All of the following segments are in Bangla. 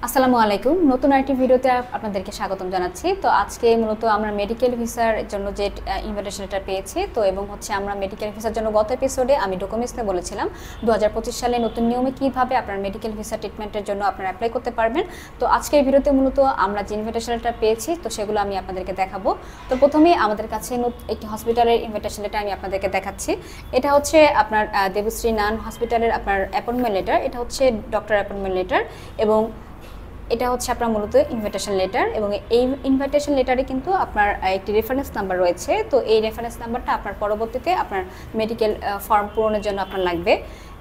আসসালামু আলাইকুম। নতুন আরেকটি ভিডিওতে আপনাদেরকে স্বাগতম জানাচ্ছি। তো আজকে মূলত আমরা মেডিকেল ভিসার জন্য যে ইনভিটেশন লেটার পেয়েছি, তো এবং হচ্ছে আমরা মেডিকেল ভিসার জন্য গত এপিসোডে আমি ডকুমেন্টস নিয়ে বলেছিলাম 2025 সালে নতুন নিয়মে কিভাবে আপনার মেডিকেল ভিসা ট্রিটমেন্টের জন্য আপনারা অ্যাপ্লাই করতে পারবেন। তো আজকের ভিডিওতে মূলত আমরা যে ইনভিটেশন লেটার পেয়েছি তো সেগুলো আমি আপনাদেরকে দেখাবো। তো প্রথমেই আমাদের কাছে একটি হসপিটালের ইনভিটেশন লেটার আমি আপনাদেরকে দেখাচ্ছি। এটা হচ্ছে আপনার দেবশ্রী নান হসপিটালের আপনার অ্যাপয়েন্টমেন্ট লেটার। এটা হচ্ছে ডক্টর অ্যাপয়েন্টমেন্ট লেটার এবং এটা হচ্ছে আপনার মূলত ইনভিটেশন লেটার এবং এই ইনভিটেশন লেটারে কিন্তু আপনার একটি রেফারেন্স নাম্বার রয়েছে। তো এই রেফারেন্স নাম্বারটা আপনার পরবর্তীতে আপনার মেডিকেল ফর্ম পূরণের জন্য আপনার লাগবে।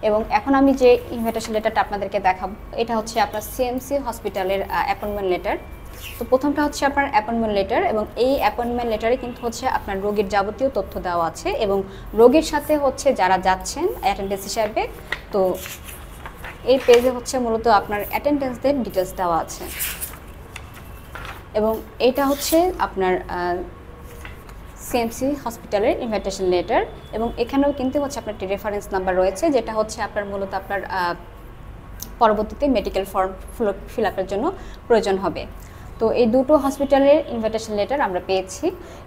এবং এখন আমি যে ইনভিটেশন লেটারটা আপনাদেরকে দেখাবো এটা হচ্ছে আপনার সিএমসি হসপিটালের অ্যাপয়েন্টমেন্ট লেটার। তো প্রথমটা হচ্ছে আপনার অ্যাপয়েন্টমেন্ট লেটার এবং এই অ্যাপয়েন্টমেন্ট লেটারে কিন্তু হচ্ছে আপনার রোগীর যাবতীয় তথ্য দেওয়া আছে এবং রোগীর সাথে হচ্ছে যারা যাচ্ছেন অ্যাটেন্ডেন্স হিসাবে, তো এই পেজে হচ্ছে মূলত আপনার অ্যাটেন্ডেন্সদের ডিটেলস দেওয়া আছে এবং এটা হচ্ছে আপনার সিএমসি হসপিটালের ইনভিটেশন লেটার এবং এখানেও কিন্তু হচ্ছে আপনার একটি রেফারেন্স নাম্বার রয়েছে যেটা হচ্ছে আপনার মূলত আপনার পরবর্তীতে মেডিকেল ফর্ম ফিল আপের জন্য প্রয়োজন হবে। তো এই দুটো হসপিটালের ইনভিটেশন লেটার আমরা পেয়েছি।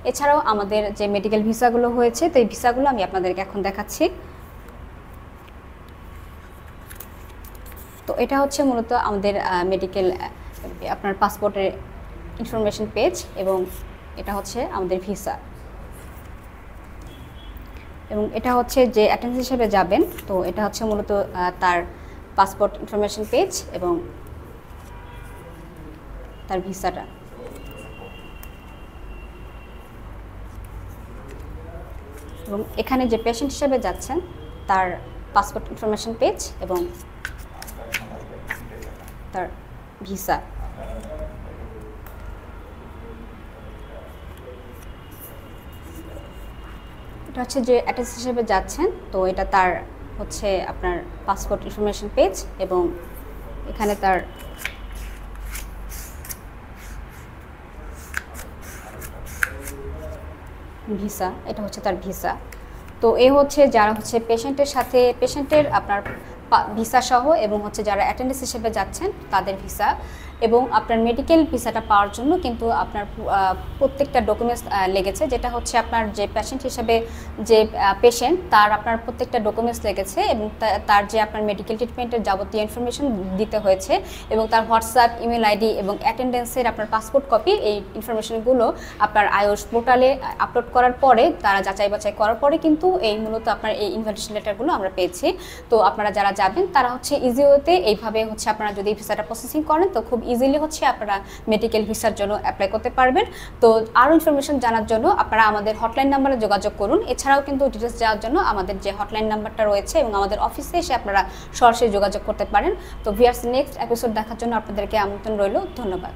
এছাড়াও আমাদের যে মেডিকেল ভিসাগুলো হয়েছে তো এই ভিসাগুলো আমি আপনাদেরকে এখন দেখাচ্ছি। তো এটা হচ্ছে মূলত আমাদের মেডিকেল আপনার পাসপোর্টের ইনফরমেশন পেজ এবং এটা হচ্ছে আমাদের ভিসা এবং এটা হচ্ছে যে অ্যাটেন্ডেন্স হিসেবে যাবেন, তো এটা হচ্ছে মূলত তার পাসপোর্ট ইনফরমেশন পেজ এবং তার ভিসাটা। এবং এখানে যে পেশেন্ট হিসেবে যাচ্ছেন তার পাসপোর্ট ইনফরমেশন পেজ এবং তার ভিসা। এটা হচ্ছে যে অ্যাটেন্ডেন্স হিসেবে যাচ্ছেন, তো এটা তার হচ্ছে আপনার পাসপোর্ট ইনফরমেশন পেজ এবং এখানে তার ভিসা, এটা হচ্ছে তার ভিসা। তো এ হচ্ছে যারা হচ্ছে পেশেন্টের সাথে পেশেন্টের আপনার ভিসা সহ এবং হচ্ছে যারা অ্যাটেন্ডেন্স হিসেবে যাচ্ছেন তাদের ভিসা এবং আপনার মেডিকেল ভিসাটা পাওয়ার জন্য কিন্তু আপনার প্রত্যেকটা ডকুমেন্টস লেগেছে, যেটা হচ্ছে আপনার যে পেশেন্ট হিসেবে যে পেশেন্ট তার আপনার প্রত্যেকটা ডকুমেন্টস লেগেছে এবং তার যে আপনার মেডিকেল ট্রিটমেন্টের যাবতীয় ইনফরমেশন দিতে হয়েছে এবং তার হোয়াটসঅ্যাপ, ইমেল আইডি এবং অ্যাটেন্ডেন্সের আপনার পাসপোর্ট কপি, এই ইনফরমেশনগুলো আপনার আইওএস পোর্টালে আপলোড করার পরে তারা যাচাই বাছাই করার পরে কিন্তু এই মূলত আপনার এই ইনভিটেশন লেটারগুলো আমরা পেয়েছি। তো আপনারা যারা যাবেন তারা হচ্ছে ইজি ওয়েতে এইভাবে হচ্ছে আপনারা যদি ভিসাটা প্রসেসিং করেন তো খুব ইজিলি হচ্ছে আপনারা মেডিকেল ভিসার জন্য অ্যাপ্লাই করতে পারবেন। তো আরও ইনফরমেশন জানার জন্য আপনারা আমাদের হটলাইন নাম্বারে যোগাযোগ করুন। এছাড়াও কিন্তু ডিটেলস যাওয়ার জন্য আমাদের যে হটলাইন নাম্বারটা রয়েছে এবং আমাদের অফিসে এসে আপনারা সরাসরি যোগাযোগ করতে পারেন। তো ভিউয়ার্স, নেক্সট এপিসোড দেখার জন্য আপনাদেরকে আমন্ত্রণ রইল। ধন্যবাদ।